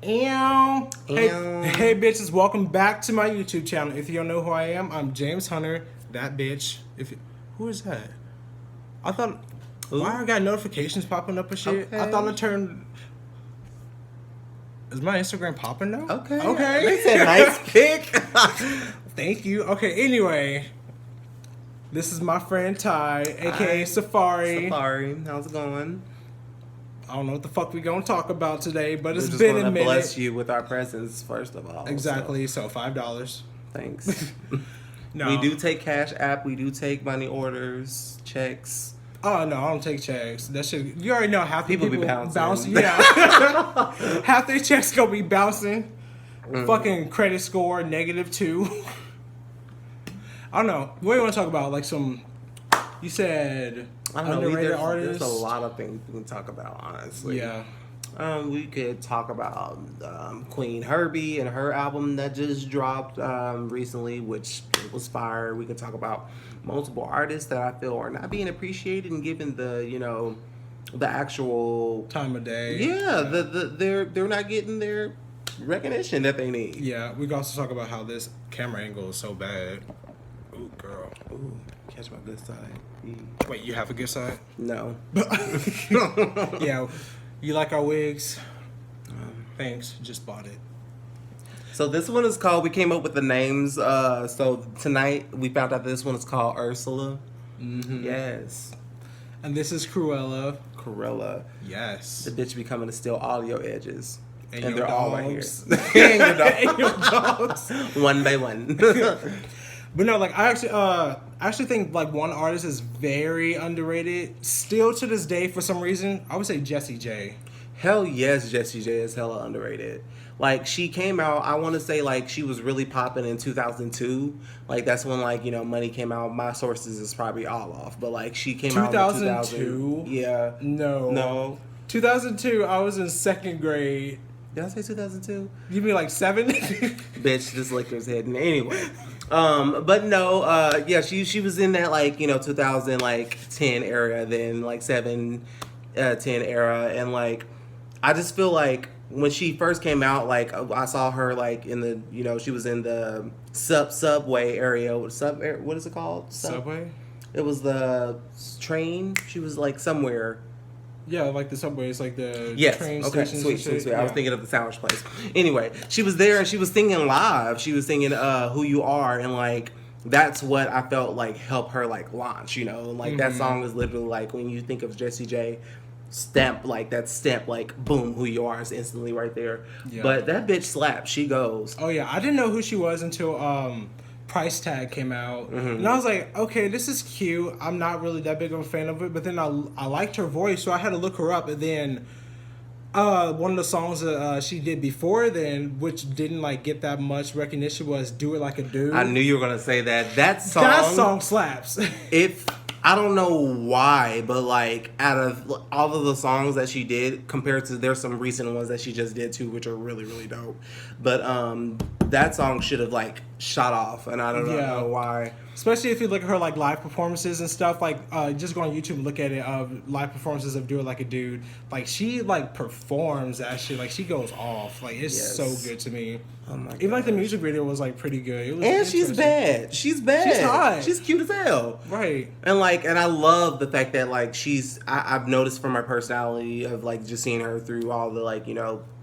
Hey, bitches, welcome back to my YouTube channel. If you don't know who I am, I'm James Hunter, that bitch. Who is that? I thought, why I got notifications popping up and shit? Okay. I thought I turned. Is my Instagram popping now? Okay. They said nice pick. Thank you. Okay, anyway. This is my friend Ty, aka Safari. Safari, how's it going? I don't know what the fuck we gonna talk about today, but We're it's just been a gonna minute. bless you with our presence first of all. Exactly. So $5. Thanks. No, We do take Cash App. We do take money orders, checks. Oh no, I don't take checks. That shit. You already know half the People be bouncing. Yeah, half their checks gonna be bouncing. Fucking credit score -2. I don't know. What do you want to talk about? Like some. You said I don't know. underrated There's artists. a lot of things we can talk about, honestly. Yeah. We could talk about Queen Herbie and her album that just dropped recently, which was fire. We could talk about multiple artists that I feel are not being appreciated and given the the actual Time of day. Yeah, they're not getting their recognition that they need. Yeah, we can also talk about how this camera angle is so bad. Ooh, girl. Ooh, catch my good side. Wait, you have a good side? No. Yeah. You like our wigs? Thanks. Just bought it. So this one is called, we came up with the names. So tonight we found out this one is called Ursula. Mm-hmm. Yes. And this is Cruella. Corella. Yes. The bitch be coming to steal all your edges. And And your they're all right here. dogs. And your dogs. And your dogs. One by one. But no, like I actually think like one artist is very underrated. Still to this day, for some reason, I would say Jessie J. Hell yes, Jessie J is hella underrated. Like she came out, I want to say like she was really popping in 2002. Like that's when like Money came out. My sources is probably all off, but like she came out in 2002. Yeah. No. 2002. I was in second grade. Did I say 2002? You mean like 7? Bitch, this liquor's heading anyway. But no, yeah, she was in that like 2010 era, then like 10 era, and like I just feel like when she first came out, like I saw her like in the she was in the subway area. What is it called? Subway. It was the train. She was like somewhere. Yeah, like the subway. It's like the train okay, stations. sweet. Yeah. I was thinking of the sandwich place. Anyway, she was there and she was singing live. She was singing "Who You Are," and like that's what I felt like helped her like launch. Like that song is literally like when you think of Jessie J, stamp like boom, "Who You Are" is instantly right there. Yeah. But that bitch slaps. She goes. Oh yeah, I didn't know who she was until Price Tag came out, and I was like, okay, this is cute. I'm not really that big of a fan of it, but then I liked her voice, so I had to look her up. And then one of the songs that she did before then, which didn't like get that much recognition, was "Do It Like a Dude." I knew you were gonna say that. That song slaps. I don't know why, but like out of all of the songs that she did, compared to there's some recent ones that she just did too, which are really really dope. But that song should have like shot off, and I don't know why. Especially if you look at her like live performances and stuff, like just go on YouTube and look at it of live performances of "Do It Like a Dude." Like she like performs that shit, like she goes off. Like it's so good to me. Oh my Even like the music video was like pretty good. It was and she's bad. She's bad. She's hot. She's cute as hell. Right. And I love the fact that like I've noticed from her personality of like just seeing her through all the like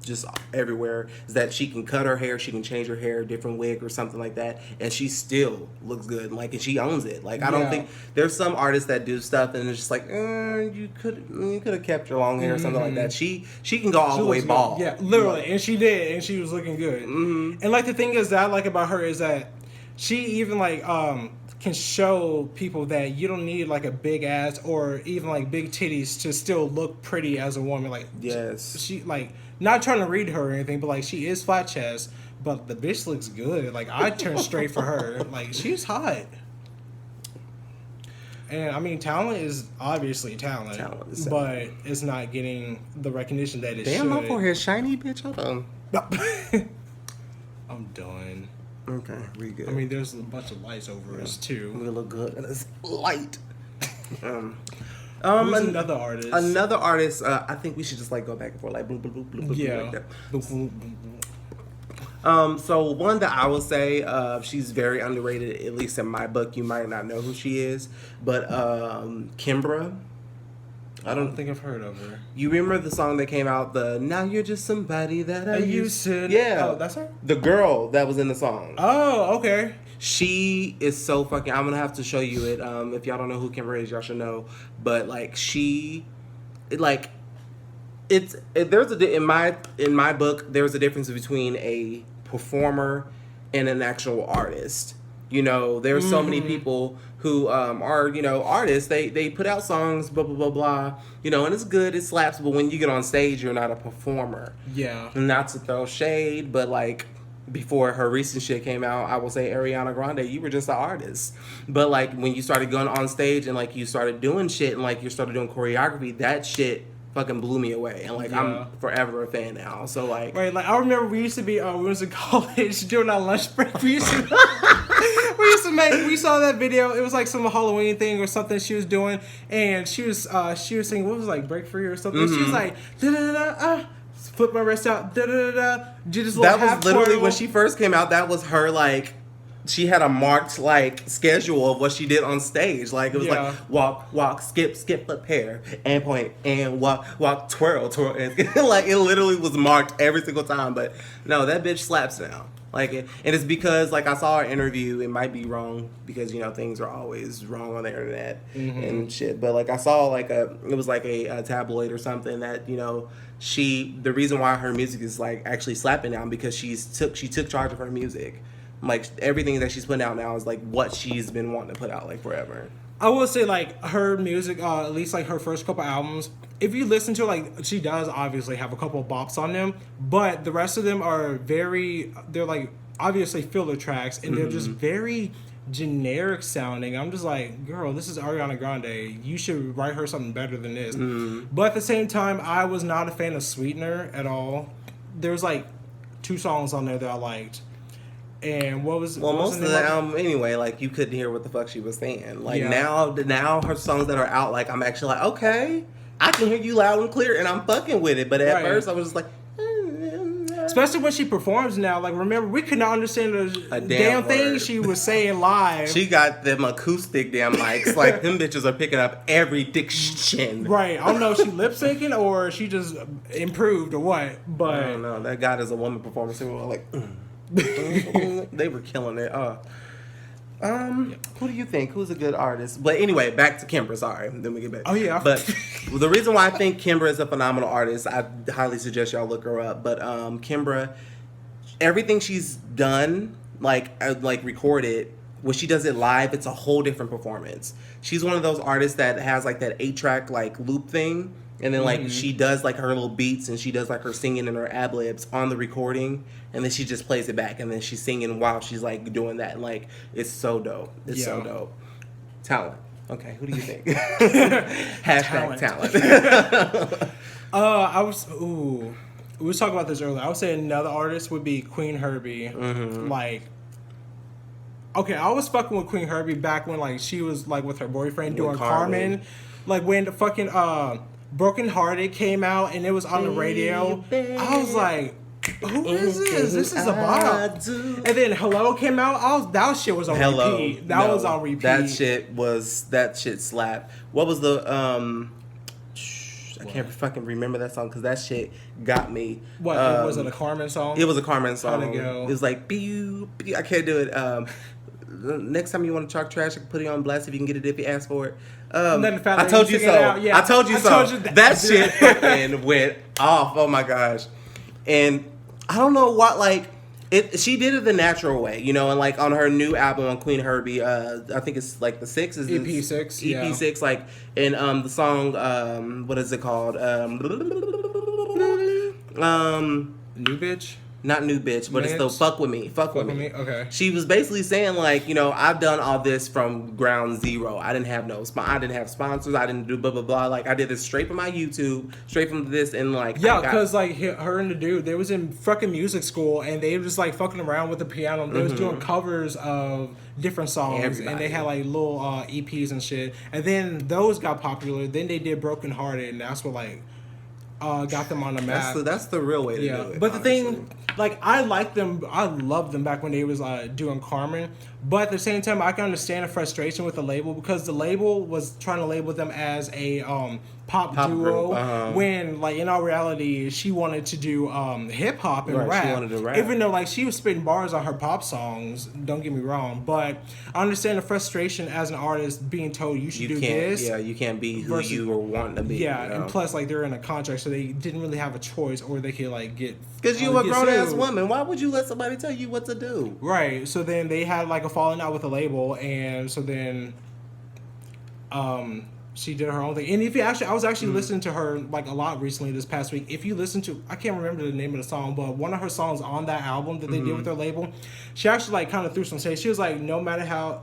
just everywhere is that she can cut her hair, she can change her hair, different wig or something like that, and she still looks good. Like, and she owns it. Like, I don't think there's some artists that do stuff and it's just like, you could have kept your long hair or something like that. She can go all the way bald. Yeah, literally, and she did, and she was looking good. And like the thing is that I like about her is that she even like can show people that you don't need like a big ass or even like big titties to still look pretty as a woman. Like, yes, she like. Not trying to read her or anything, but like she is flat chest, but the bitch looks good. Like I'd turn straight for her. Like she's hot. And I mean, talent is obviously talent but it's not getting the recognition that it should. Damn, my forehead's shiny, bitch. Hold on. I'm done. Okay, we good. I mean, there's a bunch of lights over us too. We look good and it's light. Who's another artist? Another artist. I think we should just like go back and forth, like boop, boop, boop, boop, boop, Yeah. like that. So one that I will say, she's very underrated, at least in my book. You might not know who she is, but Kimbra. I don't think I've heard of her. You remember the song that came out? The Now You're Just Somebody That I Used to. Yeah. Oh, that's her? The girl that was in the song. Oh, okay. She is so fucking. I'm gonna have to show you it. If y'all don't know who Kimber is, y'all should know. But like there's in my book there's a difference between a performer and an actual artist. You know, there's so many people who are artists. They put out songs, blah blah blah blah. You know, and it's good, it slaps. But when you get on stage, you're not a performer. Yeah. Not to throw shade, but like. Before her recent shit came out, I will say Ariana Grande, you were just an artist. But like when you started going on stage and like you started doing shit and like you started doing choreography, that shit fucking blew me away. And like I'm forever a fan now. So like right, like I remember we used to be we was in college during our lunch break. We saw that video. It was like some Halloween thing or something she was doing, and she was singing, what was it, like Break Free or something. She was like da da da flip my wrist out, da da da. That was literally when she first came out. That was her like. She had a marked like schedule of what she did on stage. Like it was like walk, skip, flip hair, and point, and walk, twirl, and like it literally was marked every single time. But no, that bitch slaps now. Like and it's because like I saw her interview. It might be wrong because you know things are always wrong on the internet and shit. But like I saw like it was like a tabloid or something that you know. The reason why her music is like actually slapping now because she took charge of her music. Like everything that she's putting out now is like what she's been wanting to put out like forever. I will say like her music, at least like her first couple albums, if you listen to like she does obviously have a couple of bops on them, but the rest of them are they're like obviously filler tracks and they're just very generic sounding. I'm just like, girl, this is Ariana Grande. You should write her something better than this. But at the same time, I was not a fan of Sweetener at all. There's like 2 songs on there that I liked. And most of the album anyway, like you couldn't hear what the fuck she was saying. Like now her songs that are out, like I'm actually like, okay, I can hear you loud and clear, and I'm fucking with it. But at first, I was just like. Especially when she performs now. Like, remember, we could not understand a damn thing she was saying live. She got them acoustic damn mics. Like, them bitches are picking up every diction. Right. I don't know if she lip syncing or she just improved or what. But I don't know. That God is a woman performance. They were like, they were killing it. Who do you think? Who's a good artist? But anyway, back to Kimbra. Sorry. Then we get back. Oh, yeah. But the reason why I think Kimbra is a phenomenal artist, I highly suggest y'all look her up. But Kimbra, everything she's done, like recorded, when she does it live, it's a whole different performance. She's one of those artists that has like that 8-track like loop thing. And then, like, she does, like, her little beats, and she does, like, her singing and her ad-libs on the recording, and then she just plays it back, and then she's singing while she's, like, doing that. And, like, it's so dope. It's so dope. Talent. Okay, who do you think? Hashtag talent. We was talking about this earlier. I would say another artist would be Queen Herbie. Like, okay, I was fucking with Queen Herbie back when, like, she was, like, with her boyfriend doing Carmen. Like, when the fucking, Broken Hearted came out and it was on the radio. I was like, who is this? This is a bop. And then Hello came out. That shit was on repeat. That was on repeat. That shit slapped. What was the I can't fucking remember that song because that shit got me. What was it? A Carmen song? It was a Carmen song. How'd it go? It was like pew, pew. I can't do it. Next time you want to talk trash, I can put it on blast if you can get it if you ask for it. I told you so. I told you so. That shit fucking went off. Oh my gosh. And I don't know what, like, she did it the natural way, you know, and like on her new album on Queen Herbie, I think it's like the 6 is EP6. EP6, like, and the song, what is it called? New Bitch? Not new bitch, but it's the fuck with me. Fuck with me. Okay. She was basically saying like, you know, I've done all this from ground zero. I didn't have I didn't have sponsors. I didn't do blah blah blah. Like I did this straight from my YouTube, straight from this, and like because like her and the dude, they was in fucking music school and they was like fucking around with the piano. They was doing covers of different songs and they had like little EPs and shit. And then those got popular. Then they did Broken Hearted, and that's what like got them on the map. That's the real way to do it. But honestly, the thing, like, I like them. I loved them back when they was doing Carmen. But at the same time, I can understand the frustration with the label because the label was trying to label them as a pop duo when, like, in all reality, she wanted to do hip hop and rap. She wanted to rap. Even though, like, she was spitting bars on her pop songs. Don't get me wrong, but I understand the frustration as an artist being told you should do this. Yeah, you can't be who you were wanting to be. Yeah, you know? And plus, like, they're in a contract, so they didn't really have a choice, or they could like get because you a grown ass woman. Why would you let somebody tell you what to do? Right. So then they had like a falling out with the label, and so then she did her own thing. And if you actually, I was actually listening to her like a lot recently this past week. If you listen to, I can't remember the name of the song, but one of her songs on that album that they did with their label, she actually like kind of threw some shade. She was like, no matter how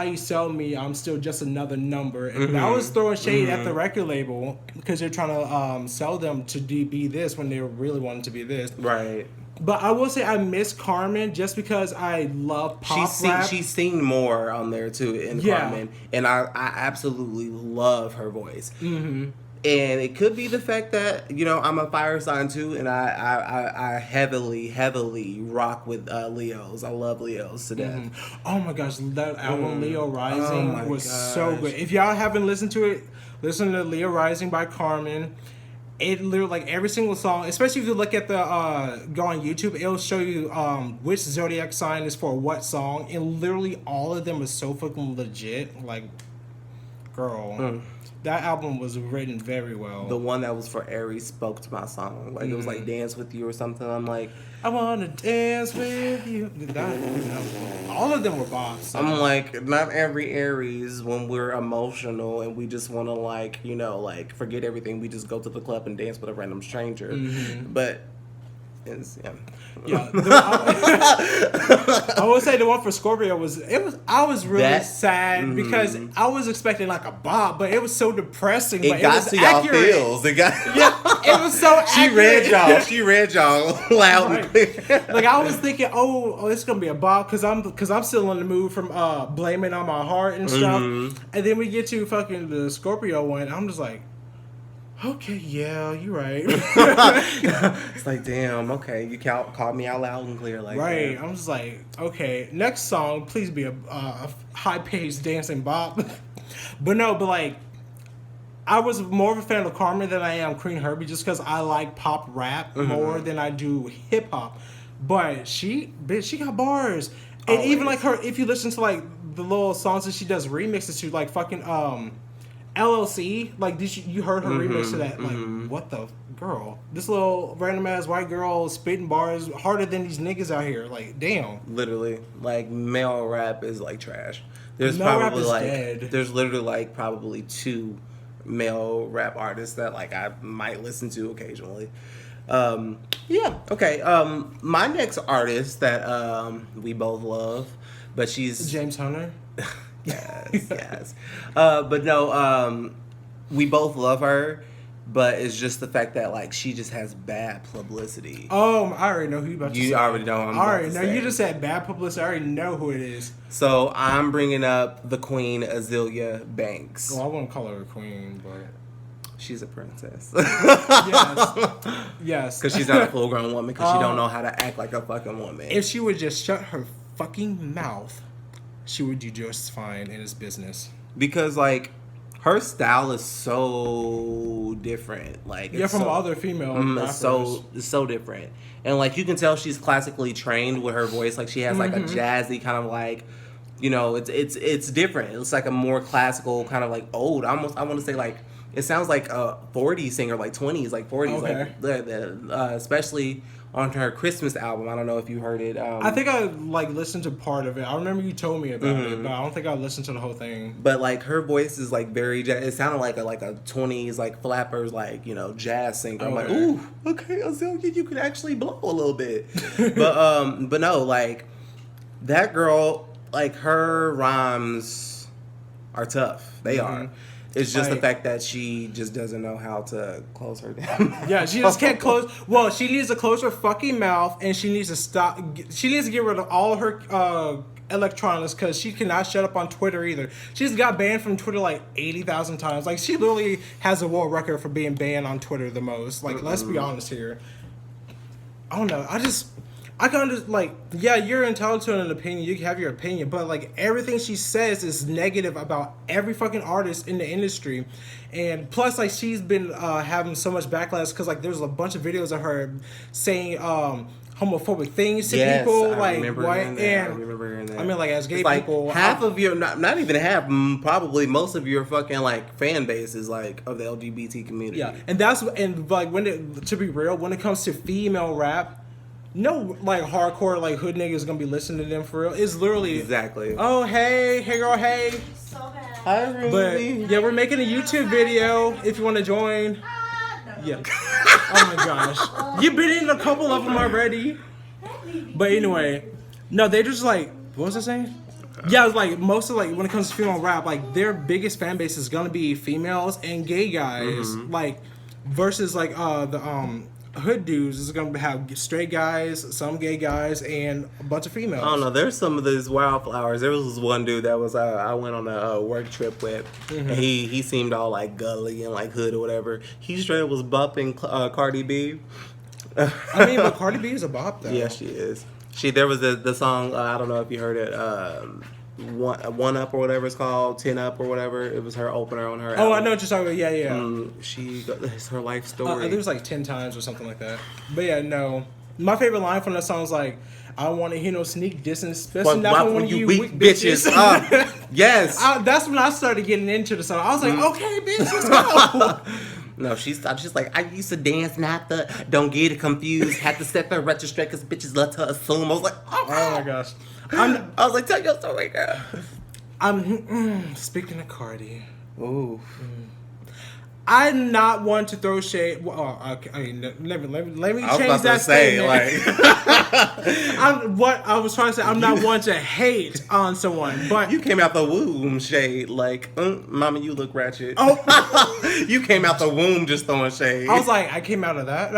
you sell me, I'm still just another number. And I was throwing shade at the record label because they're trying to sell them to be this when they really wanted to be this. Right. But I will say I miss Carmen just because I love pop rap. She's seen more on there too in Carmen, and I absolutely love her voice. Mm-hmm. And it could be the fact that, you know, I'm a fire sign too, and I heavily rock with Leos. I love Leos to death. Oh my gosh, that album Leo Rising was so good. If y'all haven't listened to it, listen to Leo Rising by Carmen. It literally, like, every single song, especially if you look at the go on YouTube, it'll show you which zodiac sign is for what song, and literally all of them is so fucking legit. Like, girl, that album was written very well. The one that was for Aries spoke to my song. Like, it was like Dance With You or something. I'm like, I wanna dance with you. All of them were bops. So. I'm like, not every Aries, when we're emotional and we just want to, like, you know, like, forget everything, we just go to the club and dance with a random stranger. But it's, I would say the one for Scorpio I was really sad because I was expecting like a bop, but it was so depressing. It got to y'all feels. It was so accurate. She read y'all loud and clear. Like I was thinking, oh, it's gonna be a bop because I'm still in the mood from Blaming on My Heart and stuff. And then we get to fucking the Scorpio one. I'm just like, okay, yeah, you're right. It's like, damn, okay, you called me out loud and clear. Like, right, damn. I'm just like, okay, next song, please be a high-paced dancing bop. But like, I was more of a fan of Carmen than I am Queen Herbie just because I like pop rap more than I do hip-hop. But she got bars. And even like her, if you listen to like the little songs that she does remixes to, like fucking LLC, like you heard her remix to that, like what the girl, this little random ass white girl spitting bars harder than these niggas out here, like damn. Literally, like male rap is like trash. There's male probably rap is like dead. There's literally like probably 2 male rap artists that like I might listen to occasionally. My next artist that we both love, but she's James Hunter. yes. But no, we both love her, but it's just the fact that like she just has bad publicity. Oh, I already know who you about to say. You already know. I already know. You just said bad publicity. I already know who it is. So I'm bringing up the Queen Azealia Banks. Well, I wouldn't call her a queen, but she's a princess. Yes. Because she's not a full-grown woman. Because she don't know how to act like a fucking woman. If she would just shut her fucking mouth, she would do just fine in this business. Because like her style is so different. Like it's from other female rappers. It's so different. And like you can tell she's classically trained with her voice. Like she has like a jazzy kind of like, you know, it's different. It's like a more classical kind of like old. Almost I want to say like It sounds like a 40s singer, like 20s, like 40s, Okay. like especially on her Christmas album. I don't know if you heard it. I think I like listened to part of it. I remember you told me about it, but I don't think I listened to the whole thing. But like her voice is like very. It sounded like a 20s like flappers like jazz singer. I'm like, Okay. ooh, okay, Azalea, you can actually blow a little bit. but no, like that girl, like her rhymes are tough. They are. It's just the fact that she just doesn't know how to close her down. Yeah, she just can't close. Well, she needs to close her fucking mouth, and she needs to stop. She needs to get rid of all her electronics because she cannot shut up on Twitter either. She's got banned from Twitter like 80,000 times. Like she literally has a world record for being banned on Twitter the most. Like let's be honest here. I don't know. I can understand, like, yeah, you're entitled to an opinion. You can have your opinion, but like everything she says is negative about every fucking artist in the industry, and plus, like, she's been having so much backlash because like there's a bunch of videos of her saying homophobic things to people, like white and I mean, like as gay like people, half of your not even half, probably most of your fucking like fan base is like of the LGBT community. Yeah, and like to be real, when it comes to female rap. No, like hardcore, like hood niggas gonna be listening to them for real. It's literally exactly. Oh hey girl, hey. So bad. Hi, Ruby. But yeah, we're making a YouTube video. If you want to join. No. Yeah. Oh my gosh, you've been in a couple of them already. But anyway, no, they just like what was I saying? Yeah, it's like most of like when it comes to female rap, like their biggest fan base is gonna be females and gay guys, like versus like the hood dudes is gonna have straight guys, some gay guys, and a bunch of females. I don't know. There's some of these wildflowers. There was this one dude that was I went on a work trip with, and he seemed all like gully and like hood or whatever. He straight up was bumping Cardi B. I mean, but Cardi B is a bop though. Yeah, she is. There was the song. I don't know if you heard it. One Up or whatever it's called, 10 Up or whatever. It was her opener on her. Oh, album. I know what you're talking about. Yeah. It's her life story. There was like 10 times or something like that. But yeah, no. My favorite line from that song is like, I don't want to hear no sneak dissing, especially not from one of you weak bitches. Yes. That's when I started getting into the song. I was like, okay, bitch, let's go. No, she stopped. She's like, I used to dance, not the. Don't get it confused. Had to set the retrospect because bitches love to assume. I was like, oh my gosh. I was like, tell your story, girl. Speaking of Cardi. Ooh. I'm not one to throw shade. Well, okay, let me I was change about that to say, statement. What I was trying to say, I'm not one to hate on someone, but you came out the womb shade like, mama, you look ratchet. Oh, you came out the womb just throwing shade. I was like, I came out of that.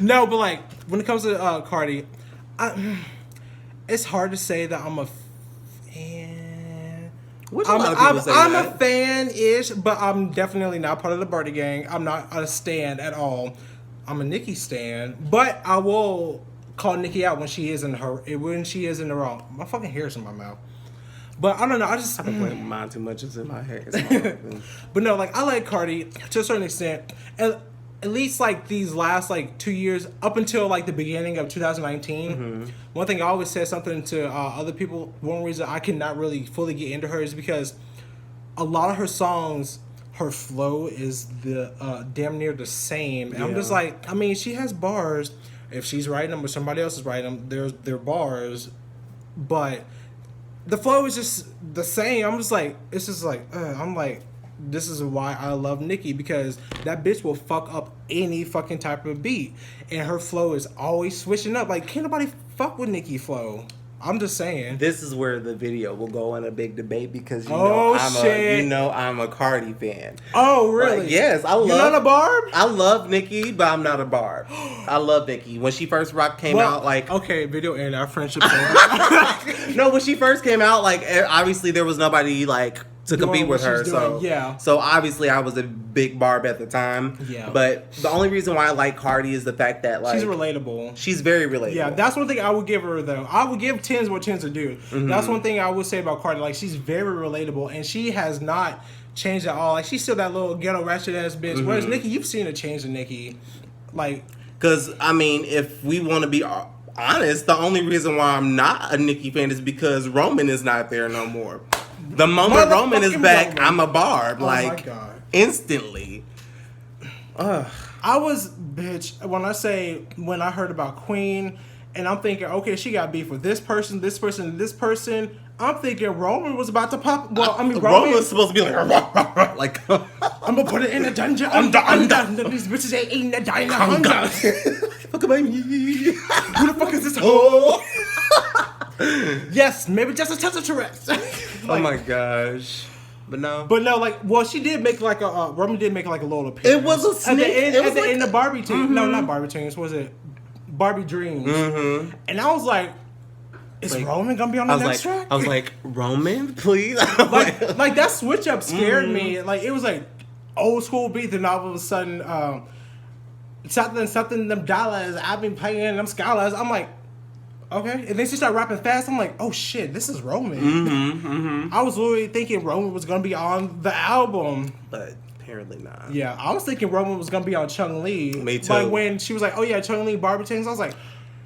No, but like when it comes to Cardi, it's hard to say that I'm a fan. I'm a fan-ish, but I'm definitely not part of the Birdie gang. I'm not a stan at all. I'm a Nicki stan, but I will call Nicki out when she is in the wrong. My fucking hair's in my mouth. But I don't know. I've been playing mine too much. It's in my hair. But no, like I like Cardi to a certain extent. At least like these last like 2 years up until like the beginning of 2019. One thing I always said something to other people. One reason I cannot really fully get into her is because a lot of her songs, her flow is the damn near the same. And I'm just like, I mean, she has bars. If she's writing them or somebody else is writing them, they're bars, but the flow is just the same. I'm just like, it's just like, I'm like. This is why I love Nicki, because that bitch will fuck up any fucking type of beat, and her flow is always switching up. Like, can't nobody fuck with Nicki flow. I'm just saying. This is where the video will go in a big debate because I'm a Cardi fan. Oh really? Like, yes, You're not a Barb? I love Nicki, but I'm not a Barb. I love Nicki. When she first came out, like okay, video and our friendship's over. No, when she first came out, like obviously there was nobody like to compete with her. So obviously I was a big Barb at the time. Yeah. But the only reason why I like Cardi is the fact that like she's relatable. She's very relatable. Yeah, that's one thing I would give her though. I would give Tens what Tens are due. That's one thing I would say about Cardi. Like she's very relatable, and she has not changed at all. Like she's still that little ghetto ratchet ass bitch. Whereas Nicki, you've seen a change in Nicki. Like, because I mean, if we want to be honest, the only reason why I'm not a Nicki fan is because Roman is not there no more. The moment Roman is back, I'm a Barb. Oh like, my God. instantly. Ugh. I was, bitch, when I heard about Queen, and I'm thinking, okay, she got beef with this person, this person, and this person. I'm thinking Roman was about to pop. Well, I mean, Roman was supposed to be like, I'm gonna put it in a dungeon. I'm done. These bitches ain't eating the diner. I'm done. Fuck about me. Who the fuck is this hoe? Yes, maybe just a touch of Tourette's. Oh my gosh. But no, like, well, she did make like a Roman did make like a little appearance. It was a sneak. At the end of Barbie Teens. No, not Barbie Teens. Was it Barbie Dreams? Mm-hmm. And I was like, is Roman gonna be on the next track? I was like, Roman, please. like that switch up scared me. Like it was like old school beat, then all of a sudden, something them dollars. I've been playing them scholars. I'm like, okay. And then she started rapping fast. I'm like, oh shit, this is Roman. Mm-hmm, mm-hmm. I was literally thinking Roman was gonna be on the album, but apparently not. Yeah, I was thinking Roman was gonna be on Chung Lee. Me too. Like when she was like, oh yeah, Chung Lee, Barbie Tings. I was like,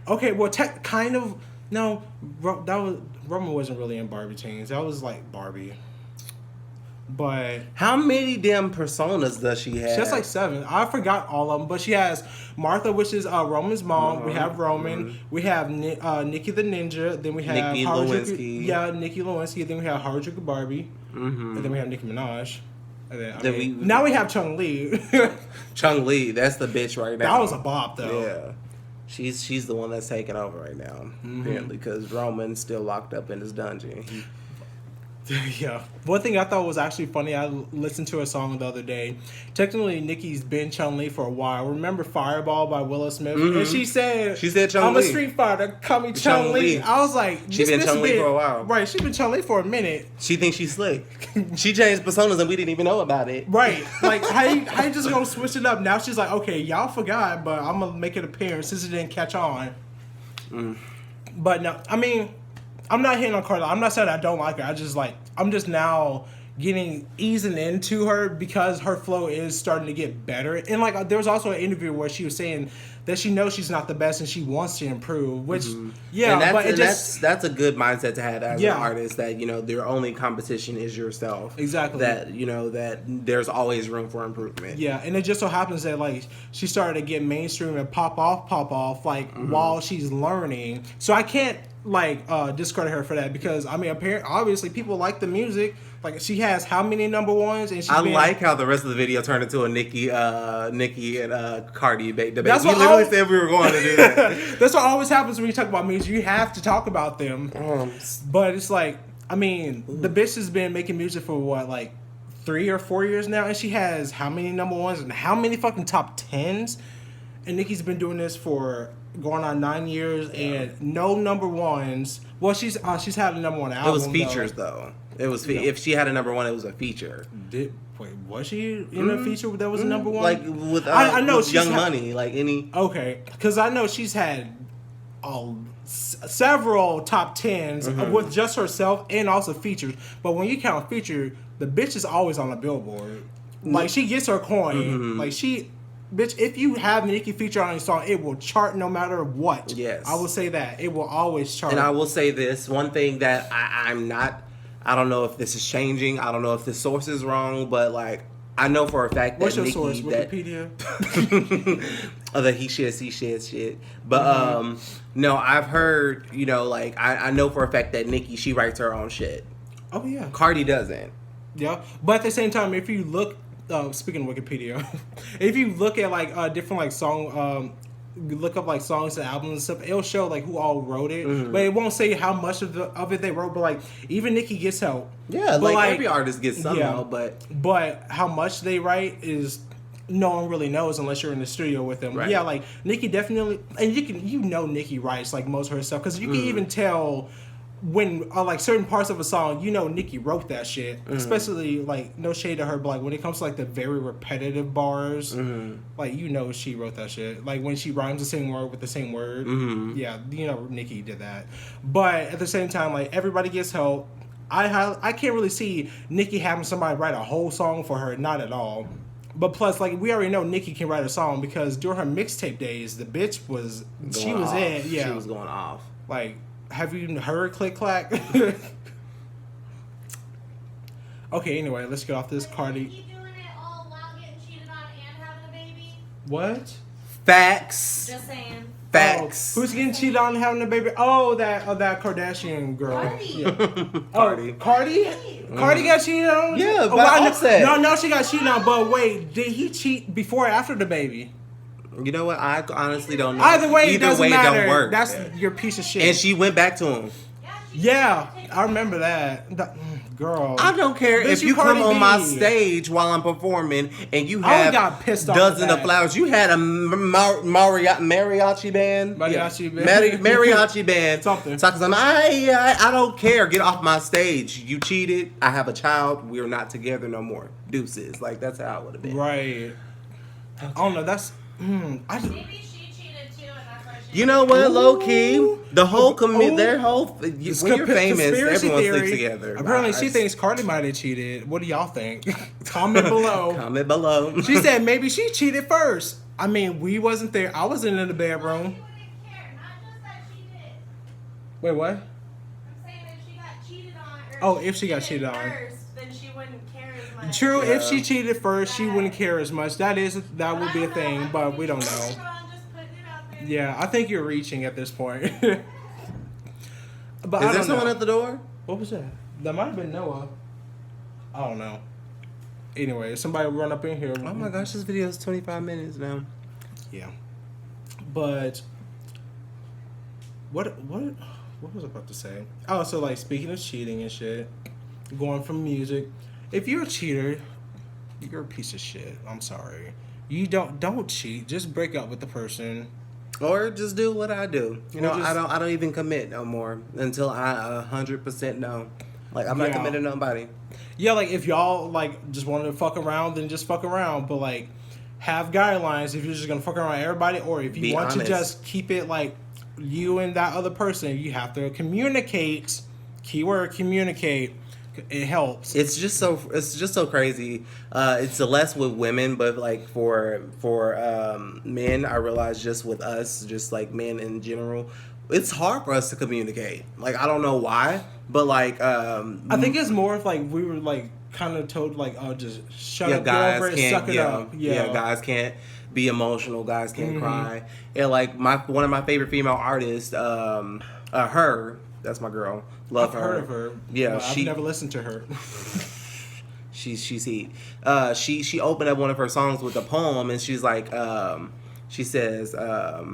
okay, well, kind of. No, Roman wasn't really in Barbie Teens. That was like Barbie. But how many damn personas does she have? She has like 7. I forgot all of them. But she has Martha, which is Roman's mom. Mm-hmm. We have Roman. Mm-hmm. We have Nikki the Ninja. Then we have Nikki Lewinsky. Yeah, Nikki Lewinsky. Then we have Harajuku Barbie. Mm-hmm. And then we have Nicki Minaj. And then, now we have Chung Lee. Chung Lee, that's the bitch right now. That was a bop though. Yeah. She's the one that's taking over right now, apparently, because Roman's still locked up in his dungeon. Yeah. One thing I thought was actually funny, I listened to a song the other day. Technically, Nicki's been Chun-Li for a while. Remember Fireball by Willow Smith? Mm-hmm. And she said Chun-Li. I'm a street fighter, call me Chun-Li. I was like, she's been Chun-Li for a while. Right, she's been Chun-Li for a minute. She thinks she's slick. She changed personas and we didn't even know about it. Right. Like, how you just gonna switch it up? Now she's like, okay, y'all forgot, but I'm gonna make an appearance since it didn't catch on. But no, I mean, I'm not hitting on Carla. I'm not saying I don't like her. I'm just now easing into her because her flow is starting to get better. And like, there was also an interview where she was saying that she knows she's not the best and she wants to improve. Which, yeah, and that's a good mindset to have as an artist. That their only competition is yourself. Exactly. That that there's always room for improvement. Yeah, and it just so happens that like she started to get mainstream and pop off like while she's learning. So I can't discredit her for that because I mean obviously people like the music. Like she has how many number ones? And like how the rest of the video turned into a Nicki and Cardi debate. We literally said we were going to do that. That's what always happens when you talk about music. You have to talk about them. But it's like, I mean, the bitch has been making music for what, like 3 or 4 years now, and she has how many number ones and how many fucking top 10s? And Nicki's been doing this for going on 9 years and no number ones. Well, she's had a number one album. It was features though. It was if she had a number one, it was a feature. Was she in a feature that was a number one? Like with I know with Young Money, like any. Okay, because I know she's had several top 10s with just herself and also features. But when you count feature, the bitch is always on the Billboard. Like she gets her coin. Like bitch, if you have Nicki feature on your song, it will chart no matter what. Yes, I will say that it will always chart. And I will say this one thing that I'm not. I don't know if this is changing. I don't know if the source is wrong, but like I know for a fact that what's your source? Wikipedia. That he shares shit. But no, I've heard like I know for a fact that Nicki she writes her own shit. Oh yeah. Cardi doesn't. Yeah, but at the same time, if you look, speaking of Wikipedia, if you look at like different like song. Look up like songs and albums and stuff. It'll show like who all wrote it, but it won't say how much of it they wrote. But like even Nicki gets help. Yeah, like every artist gets some help, but how much they write is no one really knows unless you're in the studio with them. Right. Yeah, like Nicki definitely, and Nicki writes like most of her stuff because you can even tell. When like certain parts of a song, Nicki wrote that shit. Especially like no shade to her, but like when it comes to like the very repetitive bars, like she wrote that shit. Like when she rhymes the same word with the same word, yeah, Nicki did that. But at the same time, like everybody gets help. I can't really see Nicki having somebody write a whole song for her, not at all. But plus, like we already know Nicki can write a song because during her mixtape days, the bitch was she was going off. Like. Have you heard Click Clack? Okay, anyway, let's get off this Cardi. What? Facts. Just saying. Facts. Oh, who's getting cheated on and having a baby? Oh, that Kardashian girl. Cardi. Cardi. Cardi? Cardi got cheated on? Yeah, oh, by Offset. No, she got cheated on. But wait, did he cheat before or after the baby? You know what? I honestly don't know. Either way, it doesn't matter. Don't work. That's your piece of shit. And she went back to him. Yeah, I remember that. Girl. I don't care Bitch, if you come Cardi on B. my stage while I'm performing and you I have got pissed off dozens at of that. flowers. You had a mariachi band. Mariachi band. Mariachi band. Something. Talking about, I don't care. Get off my stage. You cheated. I have a child. We're not together no more. Deuces. Like, that's how it would have been. Right. I don't know. That's... Maybe she cheated too, and that's why she. You know what, low key, the whole Ooh. their whole when you're famous, Conspiracy everyone theory. sticks together. Apparently, she thinks Cardi might have cheated. What do y'all think? Comment below. Comment below. She said maybe she cheated first. I mean, we wasn't there. I wasn't in the bedroom. She wouldn't care, not just that she did. Wait, what? I'm saying if she got cheated on. Oh, if she got cheated on. first, then she wouldn't care as much. True, Yeah. if she cheated first, she wouldn't care as much. That would be a thing, but we don't know. Yeah, I think you're reaching at this point. But Is I there don't someone know. at the door? What was that? That might have been Noah. I don't know. Anyway, somebody run up in here. Oh my gosh, this video is 25 minutes now. Yeah. But what was I about to say? Oh, so like speaking of cheating and shit, going from music, if you're a cheater, you're a piece of shit. I'm sorry. You don't cheat. Just break up with the person. Or just do what I do. You Or know, just- I don't even commit no more until I 100% know. Like, I'm not Yeah. committing to nobody. Yeah, like if y'all like just wanted to fuck around, then just fuck around. But like have guidelines if you're just gonna fuck around with everybody, or if you Be want honest. to just keep it like you and that other person, you have to communicate. Keyword communicate. It helps. It's just so crazy. It's less with women, but like for men, I realize just with us, just like men in general, it's hard for us to communicate. Like, I don't know why, but like I think it's more of like we were like kind of told like, oh, just shut yeah, up, get guys over it, can't suck it up. yeah, guys can't be emotional, guys can't Mm-hmm. cry. And like one of my favorite female artists, her, that's my girl. Love I've her. heard of her. Yeah, but I've never listened to her. She's heat. She opened up one of her songs with a poem, and she's like, she says, I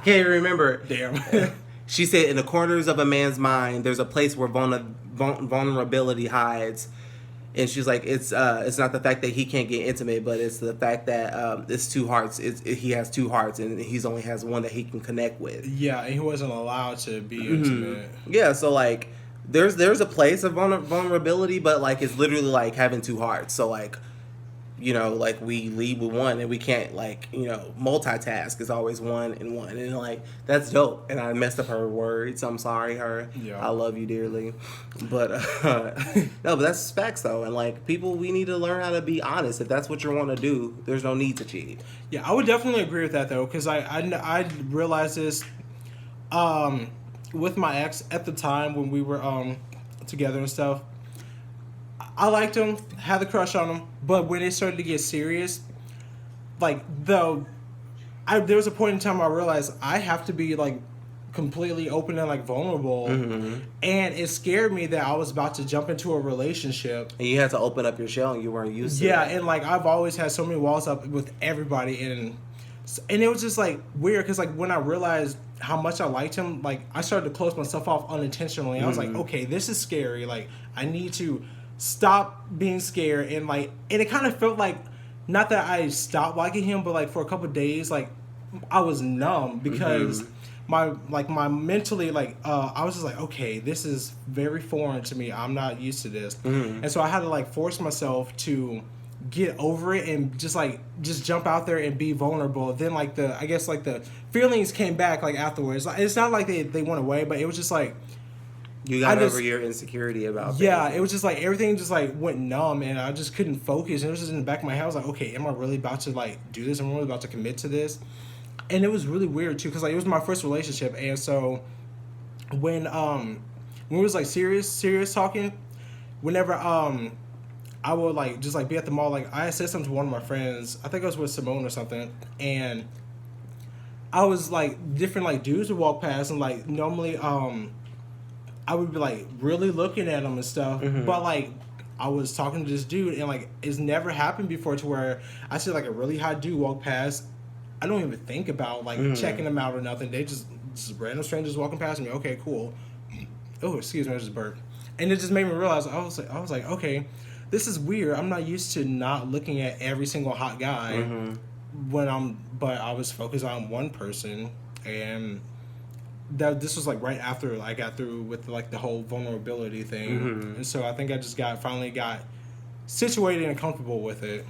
can't even remember it. Damn. She said, in the corners of a man's mind, there's a place where vulnerability hides. And she's like, it's not the fact that he can't get intimate, but it's the fact that it's two hearts. He has two hearts, and he's only has one that he can connect with. Yeah, and he wasn't allowed to be Mm-hmm. intimate. Yeah, so like, there's a place of vulnerability, but like it's literally like having two hearts. So like, you know, like we lead with one, and we can't like, you know, multitask. It's always one, and like that's dope. And I messed up her words. I'm sorry, her. Yeah. I love you dearly, but no, but that's facts though. And like people, we need to learn how to be honest. If that's what you want to do, there's no need to cheat. Yeah, I would definitely agree with that though, because I realized this with my ex at the time when we were together and stuff. I liked him, had the crush on him, but when it started to get serious, like there was a point in time I realized I have to be like completely open and like vulnerable, Mm-hmm. and it scared me that I was about to jump into a relationship. And you had to open up your shell, and you weren't used to. Yeah, that. and like I've always had so many walls up with everybody, and it was just like weird because like when I realized how much I liked him, like I started to close myself off unintentionally. I was like, okay, this is scary. Like I need to stop being scared, and it kind of felt like not that I stopped liking him, but like for a couple of days, like I was numb because my mentally I was just like, okay, this is very foreign to me. I'm not used to this, and so I had to like force myself to get over it and just jump out there and be vulnerable. Then like the feelings came back like afterwards. Like, it's not like they went away, but it was just like You got over your insecurity about yeah, things. it was just like everything just like went numb, and I just couldn't focus. And it was just in the back of my head. I was like, okay, am I really about to like do this? Am I really about to commit to this? And it was really weird too, because like it was my first relationship, and so when we was like serious talking, whenever I would like just like be at the mall. Like I said something to one of my friends. I think I was with Simone or something, and I was like different like dudes would walk past, and like normally I would be like really looking at them and stuff, but like I was talking to this dude, and like it's never happened before to where I see like a really hot dude walk past. I don't even think about like checking them out or nothing. They just random strangers walking past me. Okay, cool. Oh, excuse me, I just burped. And it just made me realize I was like, okay, this is weird. I'm not used to not looking at every single hot guy but I was focused on one person, and this was like right after I got through with like the whole vulnerability thing, and so I think I just finally got situated and comfortable with it.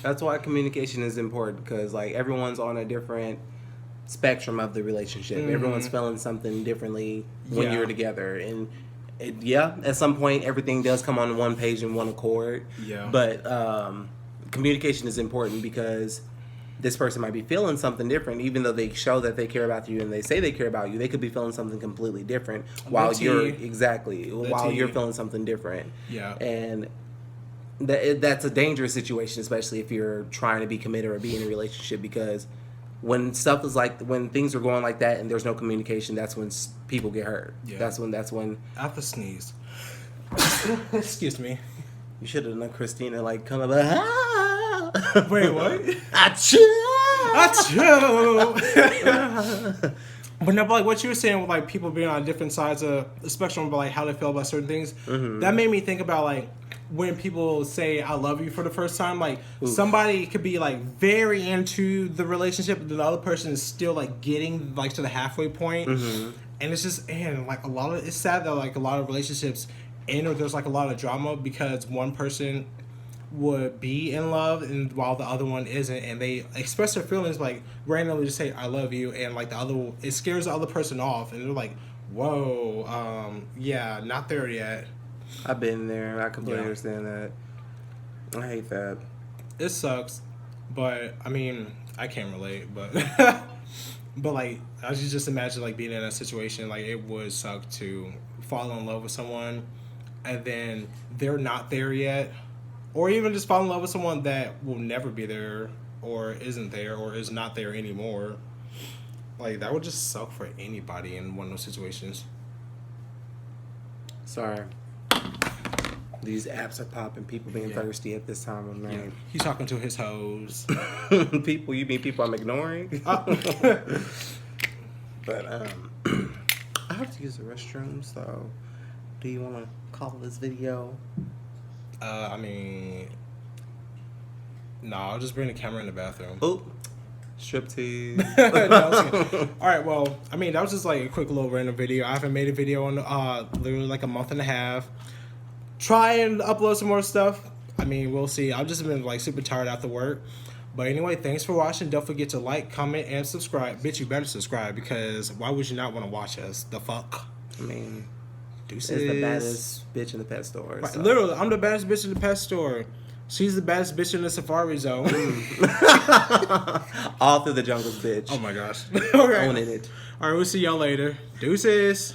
That's why communication is important, because like everyone's on a different spectrum of the relationship. Everyone's feeling something differently when you're together, and at some point everything does come on one page in one accord. But communication is important, because this person might be feeling something different, even though they show that they care about you and they say they care about you. They could be feeling something completely different while you're feeling something different. And that's a dangerous situation, especially if you're trying to be committed or be in a relationship, because when things are going like that and there's no communication, that's when people get hurt. That's when I have to sneeze. Excuse me. You should have done Christina like come up like, wait, what? Achoo! But no, but like what you were saying with like people being on different sides of the spectrum, but like how they feel about certain things, that made me think about like when people say I love you for the first time, like somebody could be like very into the relationship, but the other person is still like getting like to the halfway point. And it's just, and like it's sad that like a lot of relationships end or there's like a lot of drama because one person would be in love and while the other one isn't, and they express their feelings like randomly just say I love you, and like it scares the other person off, and they're like, whoa, yeah, not there yet. I've been there. I completely understand that. I hate that. It sucks, but I mean I can't relate, but but like I should just imagine like being in a situation like it would suck to fall in love with someone and then they're not there yet. Or even just fall in love with someone that will never be there, or isn't there, or is not there anymore. Like, that would just suck for anybody in one of those situations. Sorry. These apps are popping. People being thirsty at this time of night. Yeah. He's talking to his hoes. People? You mean people I'm ignoring? But, I have to use the restroom, so do you want to call this video? I mean, no, I'll just bring the camera in the bathroom. Oh, striptease. No, all right, well, I mean, that was just like a quick little random video. I haven't made a video in literally like a month and a half. Try and upload some more stuff. I mean, we'll see. I've just been like super tired after work. But anyway, thanks for watching. Don't forget to like, comment, and subscribe. Bitch, you better subscribe, because why would you not want to watch us? The fuck? I mean... Deuces. Is the baddest bitch in the pet store. Right. So. Literally, I'm the baddest bitch in the pet store. She's the baddest bitch in the safari zone. All through the jungles, bitch. Oh my gosh. Okay. Owning it. All right, we'll see y'all later. Deuces.